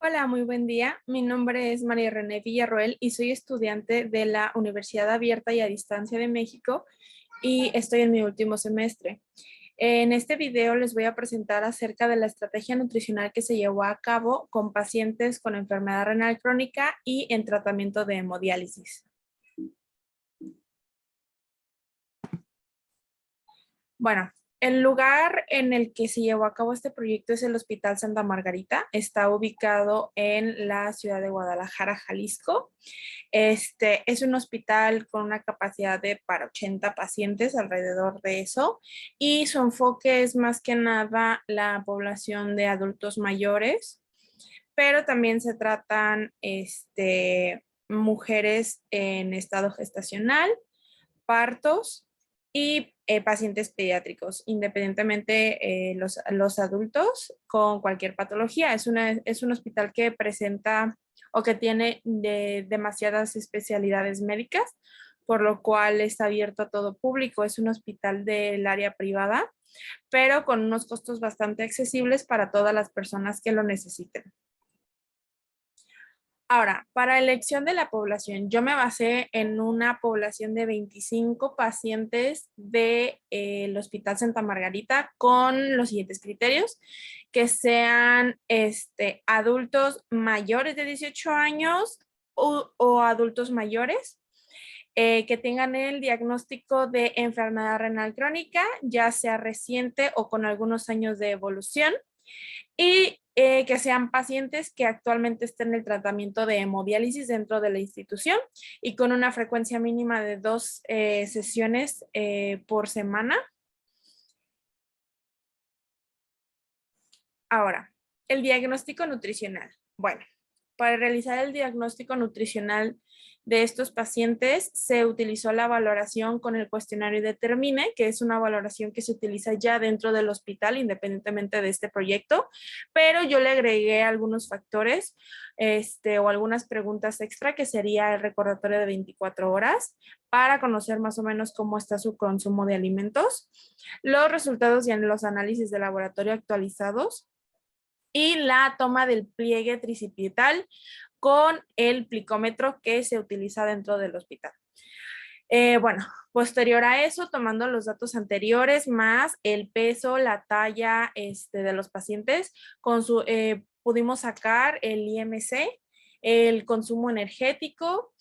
Hola, muy buen día. Mi nombre es María René Villarroel y soy estudiante de la Universidad Abierta y a Distancia de México y estoy en mi último semestre. En este video les voy a presentar acerca de la estrategia nutricional que se llevó a cabo con pacientes con enfermedad renal crónica y en tratamiento de hemodiálisis. Bueno, el lugar en el que se llevó a cabo este proyecto es el Hospital Santa Margarita. Está ubicado en la ciudad de Guadalajara, Jalisco. Este es un hospital con una capacidad de para 80 pacientes, alrededor de eso, y su enfoque es más que nada la población de adultos mayores, pero también se tratan mujeres en estado gestacional, partos y pacientes pediátricos, independientemente los adultos con cualquier patología. Es un hospital que presenta o que tiene demasiadas especialidades médicas, por lo cual está abierto a todo público. Es un hospital del área privada, pero con unos costos bastante accesibles para todas las personas que lo necesiten. Ahora, para elección de la población, yo me basé en una población de 25 pacientes del Hospital Santa Margarita con los siguientes criterios: que sean adultos mayores de 18 años o adultos mayores, que tengan el diagnóstico de enfermedad renal crónica, ya sea reciente o con algunos años de evolución, y que sean pacientes que actualmente estén en el tratamiento de hemodiálisis dentro de la institución y con una frecuencia mínima de 2 sesiones por semana. Ahora, el diagnóstico nutricional. Bueno, para realizar el diagnóstico nutricional de estos pacientes se utilizó la valoración con el cuestionario Determine, que es una valoración que se utiliza ya dentro del hospital independientemente de este proyecto, pero yo le agregué algunos factores o algunas preguntas extra, que sería el recordatorio de 24 horas para conocer más o menos cómo está su consumo de alimentos, los resultados y los análisis de laboratorio actualizados y la toma del pliegue tricipietal con el plicómetro que se utiliza dentro del hospital. Bueno, posterior a eso, tomando los datos anteriores más el peso, la talla de los pacientes, pudimos sacar el IMC, el consumo energético,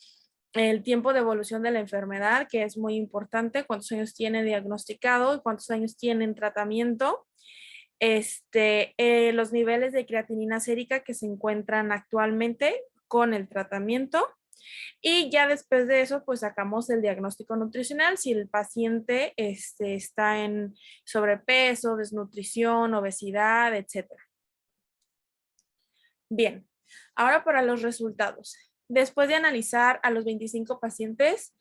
el tiempo de evolución de la enfermedad, que es muy importante, cuántos años tiene diagnosticado y cuántos años tiene en tratamiento, los niveles de creatinina sérica que se encuentran actualmente con el tratamiento. Y ya después de eso, pues sacamos el diagnóstico nutricional, si el paciente está en sobrepeso, desnutrición, obesidad, etcétera. Bien, ahora para los resultados. Después de analizar a los 25 pacientes,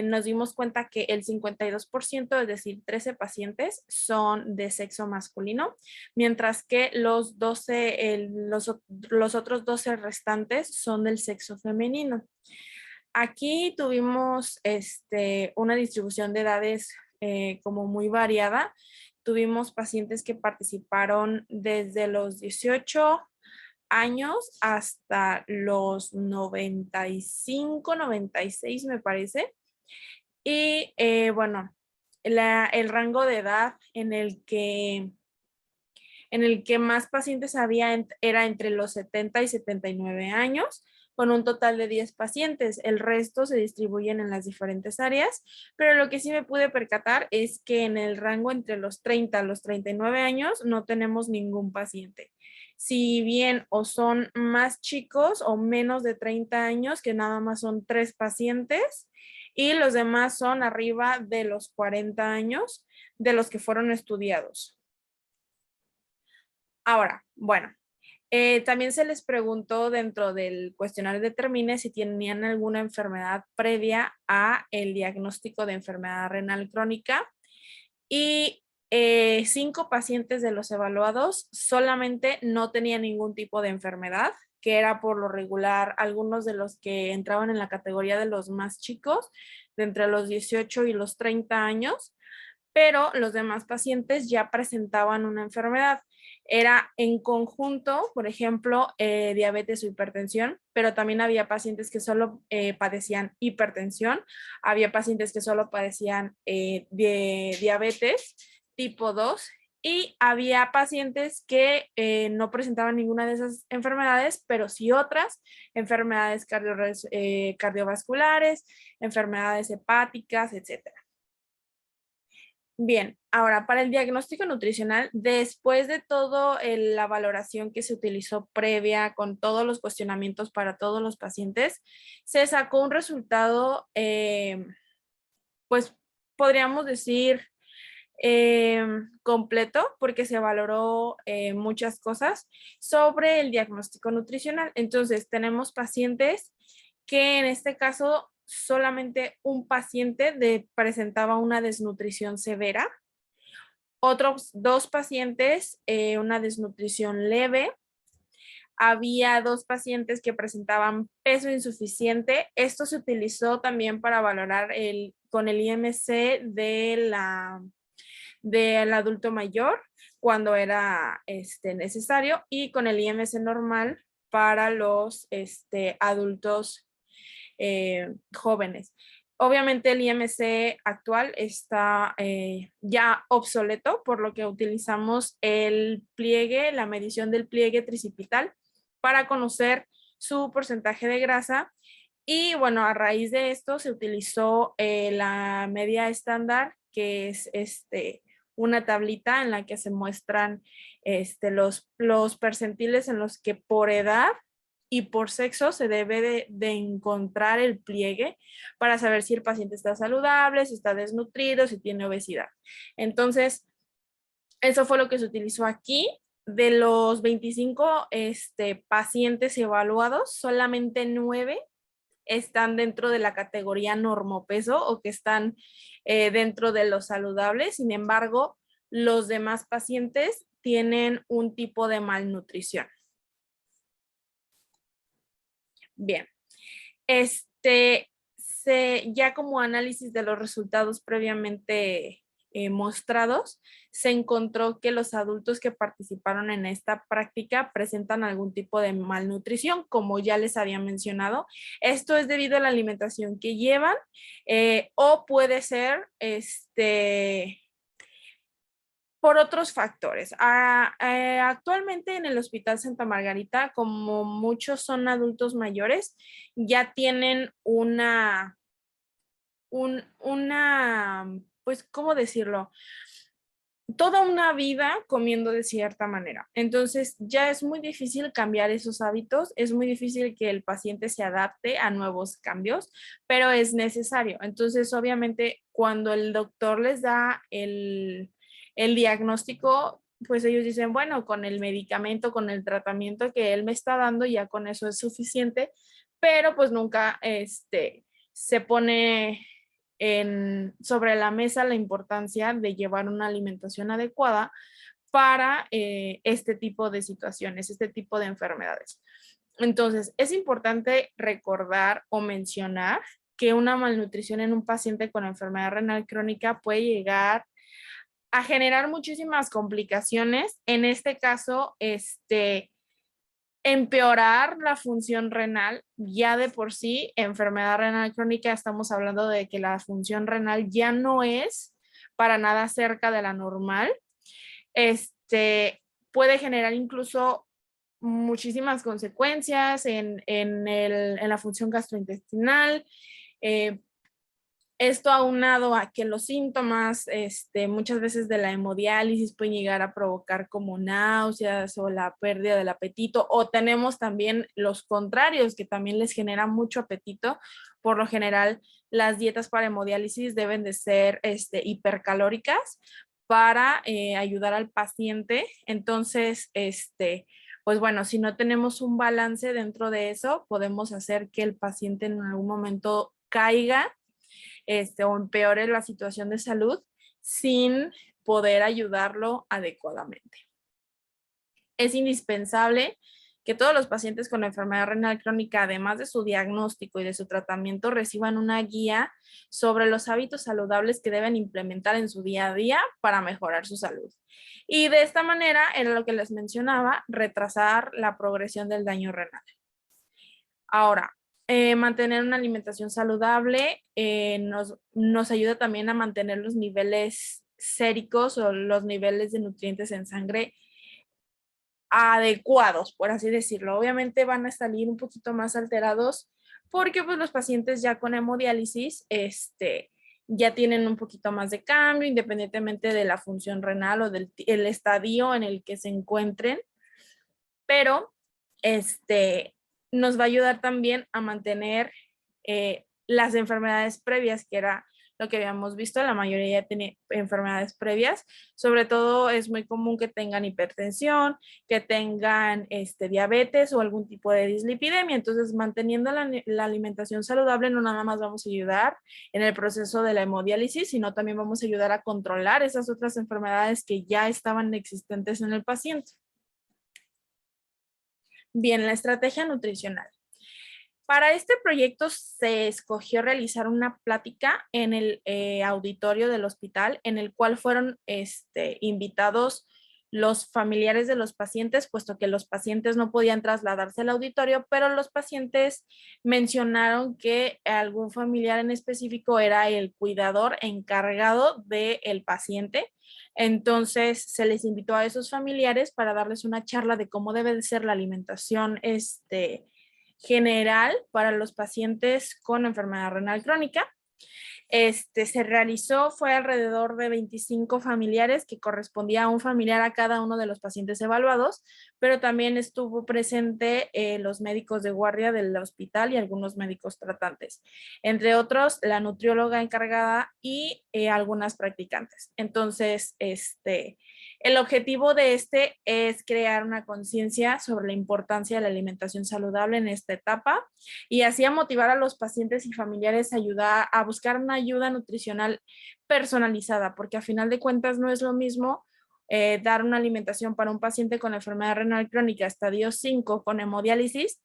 nos dimos cuenta que el 52%, es decir, 13 pacientes, son de sexo masculino, mientras que los otros 12 restantes son del sexo femenino. Aquí tuvimos una distribución de edades como muy variada. Tuvimos pacientes que participaron desde los 18 años hasta los 95, 96 me parece. Y bueno, el rango de edad en el que más pacientes había era entre los 70 y 79 años, con un total de 10 pacientes. El resto se distribuyen en las diferentes áreas, pero lo que sí me pude percatar es que en el rango entre los 30 a los 39 años no tenemos ningún paciente. Si bien o son más chicos o menos de 30 años, que nada más son 3 pacientes, y los demás son arriba de los 40 años de los que fueron estudiados. Ahora, bueno, también se les preguntó dentro del cuestionario Determine si tenían alguna enfermedad previa a el diagnóstico de enfermedad renal crónica, y 5 pacientes de los evaluados solamente no tenían ningún tipo de enfermedad, que era por lo regular algunos de los que entraban en la categoría de los más chicos, de entre los 18 y los 30 años, pero los demás pacientes ya presentaban una enfermedad. Era en conjunto, por ejemplo, diabetes o hipertensión, pero también había pacientes que solo padecían hipertensión, había pacientes que solo padecían de diabetes tipo 2 y había pacientes que no presentaban ninguna de esas enfermedades, pero sí otras, enfermedades cardiovasculares, enfermedades hepáticas, etcétera. Bien, ahora para el diagnóstico nutricional, después de todo la valoración que se utilizó previa con todos los cuestionamientos para todos los pacientes, se sacó un resultado, pues podríamos decir completo, porque se valoró muchas cosas sobre el diagnóstico nutricional. Entonces, tenemos pacientes que en este caso solamente un paciente presentaba una desnutrición severa, otros dos pacientes una desnutrición leve, había dos pacientes que presentaban peso insuficiente. Esto se utilizó también para valorar con el IMC del adulto mayor cuando era necesario y con el IMC normal para los adultos jóvenes. Obviamente el IMC actual está ya obsoleto, por lo que utilizamos el pliegue, la medición del pliegue tricipital para conocer su porcentaje de grasa. Y bueno, a raíz de esto se utilizó la media estándar, que es una tablita en la que se muestran los percentiles en los que por edad y por sexo se debe de encontrar el pliegue para saber si el paciente está saludable, si está desnutrido, si tiene obesidad. Entonces, eso fue lo que se utilizó aquí. De los 25 pacientes evaluados, solamente 9 están dentro de la categoría normopeso o que están dentro de los saludables. Sin embargo, los demás pacientes tienen un tipo de malnutrición. Bien, ya como análisis de los resultados previamente mostrados, se encontró que los adultos que participaron en esta práctica presentan algún tipo de malnutrición, como ya les había mencionado. Esto es debido a la alimentación que llevan o puede ser por otros factores. Actualmente en el Hospital Santa Margarita, como muchos son adultos mayores, ya tienen pues, ¿cómo decirlo? Toda una vida comiendo de cierta manera. Entonces ya es muy difícil cambiar esos hábitos, es muy difícil que el paciente se adapte a nuevos cambios, pero es necesario. Entonces, obviamente, cuando el doctor les da el diagnóstico, pues ellos dicen, bueno, con el medicamento, con el tratamiento que él me está dando, ya con eso es suficiente, pero pues nunca se pone sobre la mesa la importancia de llevar una alimentación adecuada para este tipo de situaciones, este tipo de enfermedades. Entonces, es importante recordar o mencionar que una malnutrición en un paciente con enfermedad renal crónica puede llegar a generar muchísimas complicaciones. En este caso, empeorar la función renal. Ya de por sí, enfermedad renal crónica, estamos hablando de que la función renal ya no es para nada cerca de la normal. Puede generar incluso muchísimas consecuencias en la función gastrointestinal. Esto aunado a que los síntomas muchas veces de la hemodiálisis pueden llegar a provocar como náuseas o la pérdida del apetito, o tenemos también los contrarios que también les genera mucho apetito. Por lo general, las dietas para hemodiálisis deben de ser hipercalóricas para ayudar al paciente. Entonces, pues bueno, si no tenemos un balance dentro de eso, podemos hacer que el paciente en algún momento caiga o empeore la situación de salud sin poder ayudarlo adecuadamente. Es indispensable que todos los pacientes con enfermedad renal crónica, además de su diagnóstico y de su tratamiento, reciban una guía sobre los hábitos saludables que deben implementar en su día a día para mejorar su salud. Y de esta manera, era lo que les mencionaba, retrasar la progresión del daño renal. Ahora, mantener una alimentación saludable nos ayuda también a mantener los niveles séricos o los niveles de nutrientes en sangre adecuados, por así decirlo. Obviamente van a salir un poquito más alterados porque pues, los pacientes ya con hemodiálisis ya tienen un poquito más de cambio, independientemente de la función renal o del el estadio en el que se encuentren. Pero nos va a ayudar también a mantener las enfermedades previas, que era lo que habíamos visto, la mayoría tiene enfermedades previas, sobre todo es muy común que tengan hipertensión, que tengan diabetes o algún tipo de dislipidemia, entonces manteniendo la alimentación saludable no nada más vamos a ayudar en el proceso de la hemodiálisis, sino también vamos a ayudar a controlar esas otras enfermedades que ya estaban existentes en el paciente. Bien, la estrategia nutricional. Para este proyecto se escogió realizar una plática en el auditorio del hospital, en el cual fueron invitados los familiares de los pacientes, puesto que los pacientes no podían trasladarse al auditorio, pero los pacientes mencionaron que algún familiar en específico era el cuidador encargado del paciente. Entonces se les invitó a esos familiares para darles una charla de cómo debe de ser la alimentación general para los pacientes con enfermedad renal crónica. Se realizó, fue alrededor de 25 familiares, que correspondía a un familiar a cada uno de los pacientes evaluados, pero también estuvo presente los médicos de guardia del hospital y algunos médicos tratantes, entre otros la nutrióloga encargada y algunas practicantes. Entonces, el objetivo de es crear una conciencia sobre la importancia de la alimentación saludable en esta etapa y así a motivar a los pacientes y familiares a ayudar a buscar una ayuda nutricional personalizada, porque a final de cuentas no es lo mismo dar una alimentación para un paciente con enfermedad renal crónica estadio 5 con hemodiálisis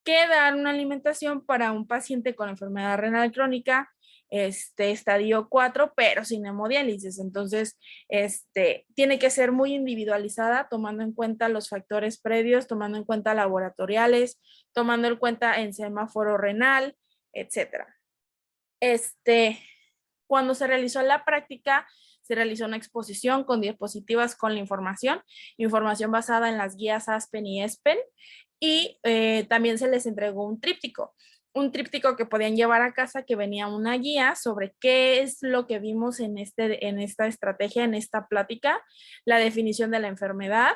que dar una alimentación para un paciente con enfermedad renal crónica estadio 4, pero sin hemodiálisis. Entonces, tiene que ser muy individualizada, tomando en cuenta los factores previos, tomando en cuenta laboratoriales, tomando en cuenta en semáforo renal, etcétera. Cuando se realizó la práctica, se realizó una exposición con diapositivas con la información basada en las guías ASPEN y ESPEN, y también se les entregó un tríptico que podían llevar a casa, que venía una guía sobre qué es lo que vimos en esta estrategia, en esta plática, la definición de la enfermedad,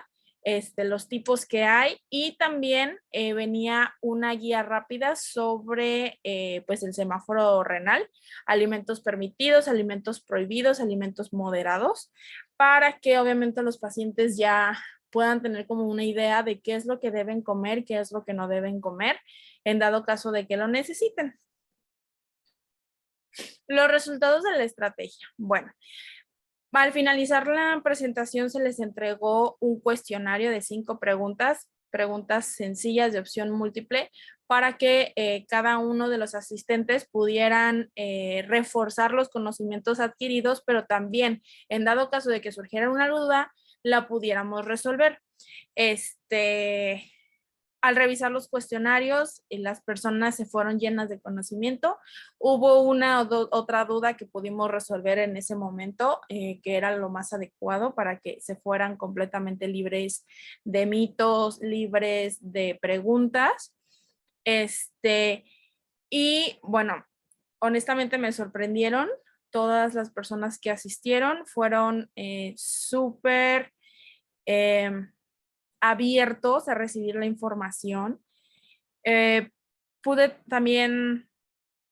los tipos que hay, y también venía una guía rápida sobre pues el semáforo renal, alimentos permitidos, alimentos prohibidos, alimentos moderados, para que obviamente los pacientes ya puedan tener como una idea de qué es lo que deben comer, qué es lo que no deben comer, en dado caso de que lo necesiten. Los resultados de la estrategia. Bueno, al finalizar la presentación se les entregó un cuestionario de 5 preguntas sencillas de opción múltiple, para que cada uno de los asistentes pudieran reforzar los conocimientos adquiridos, pero también, en dado caso de que surgiera una duda, la pudiéramos resolver. Al revisar los cuestionarios, las personas se fueron llenas de conocimiento. Hubo otra duda que pudimos resolver en ese momento, que era lo más adecuado para que se fueran completamente libres de mitos, libres de preguntas. Y bueno, honestamente me sorprendieron. Todas las personas que asistieron fueron súper abiertos a recibir la información. Pude también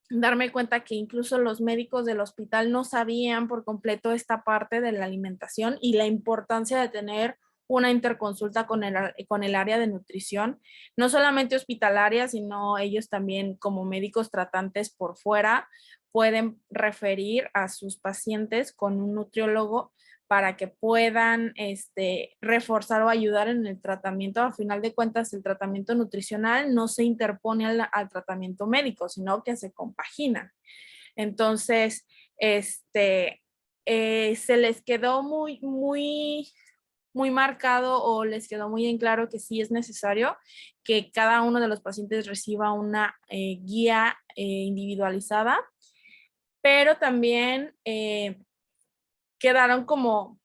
darme cuenta que incluso los médicos del hospital no sabían por completo esta parte de la alimentación y la importancia de tener una interconsulta con el área de nutrición, no solamente hospitalaria, sino ellos también como médicos tratantes por fuera pueden referir a sus pacientes con un nutriólogo para que puedan reforzar o ayudar en el tratamiento. Al final de cuentas, el tratamiento nutricional no se interpone al tratamiento médico, sino que se compagina. Entonces, se les quedó muy marcado o les quedó muy en claro que sí es necesario que cada uno de los pacientes reciba una guía individualizada, pero también quedaron como,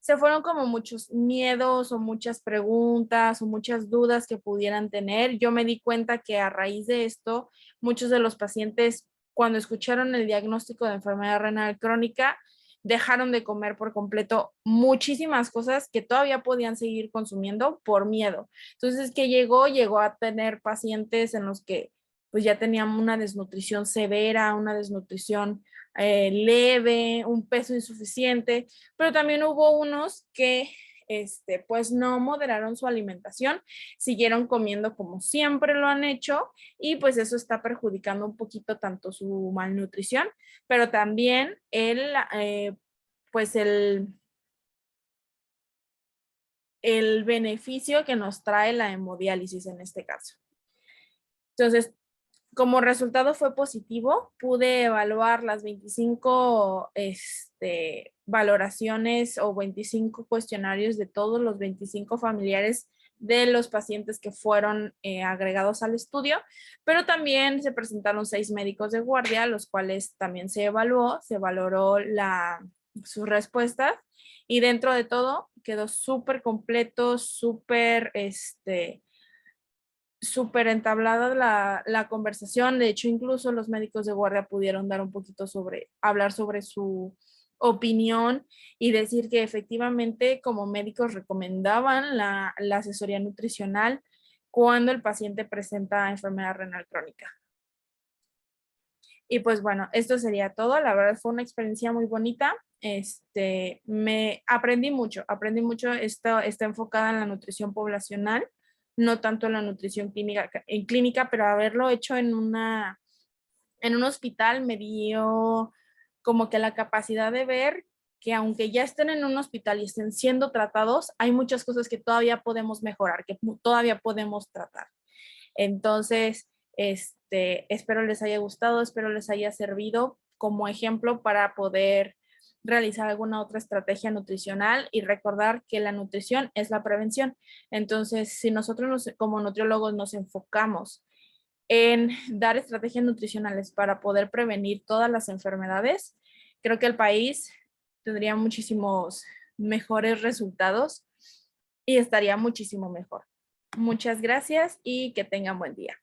se fueron como muchos miedos o muchas preguntas o muchas dudas que pudieran tener. Yo me di cuenta que a raíz de esto, muchos de los pacientes, cuando escucharon el diagnóstico de enfermedad renal crónica, dejaron de comer por completo muchísimas cosas que todavía podían seguir consumiendo por miedo. Entonces, que llegó a tener pacientes en los que pues ya tenían una desnutrición severa, una desnutrición leve, un peso insuficiente, pero también hubo unos que pues no moderaron su alimentación, siguieron comiendo como siempre lo han hecho y pues eso está perjudicando un poquito tanto su malnutrición, pero también pues el beneficio que nos trae la hemodiálisis en este caso. Entonces, como resultado fue positivo, pude evaluar las 25 valoraciones o 25 cuestionarios de todos los 25 familiares de los pacientes que fueron agregados al estudio, pero también se presentaron 6 médicos de guardia, los cuales también se evaluó, se valoró sus respuestas y dentro de todo quedó súper completo, súper entablada la conversación. De hecho, incluso los médicos de guardia pudieron dar un poquito hablar sobre su opinión y decir que efectivamente como médicos recomendaban la asesoría nutricional cuando el paciente presenta enfermedad renal crónica. Y pues bueno, esto sería todo. La verdad fue una experiencia muy bonita. Me aprendí mucho. Esto está enfocada en la nutrición poblacional, no tanto en la nutrición clínica, pero haberlo hecho en un hospital me dio como que la capacidad de ver que aunque ya estén en un hospital y estén siendo tratados, hay muchas cosas que todavía podemos mejorar, que todavía podemos tratar. Entonces, espero les haya gustado, espero les haya servido como ejemplo para poder realizar alguna otra estrategia nutricional y recordar que la nutrición es la prevención. Entonces, si nosotros como nutriólogos nos enfocamos en dar estrategias nutricionales para poder prevenir todas las enfermedades, creo que el país tendría muchísimos mejores resultados y estaría muchísimo mejor. Muchas gracias y que tengan buen día.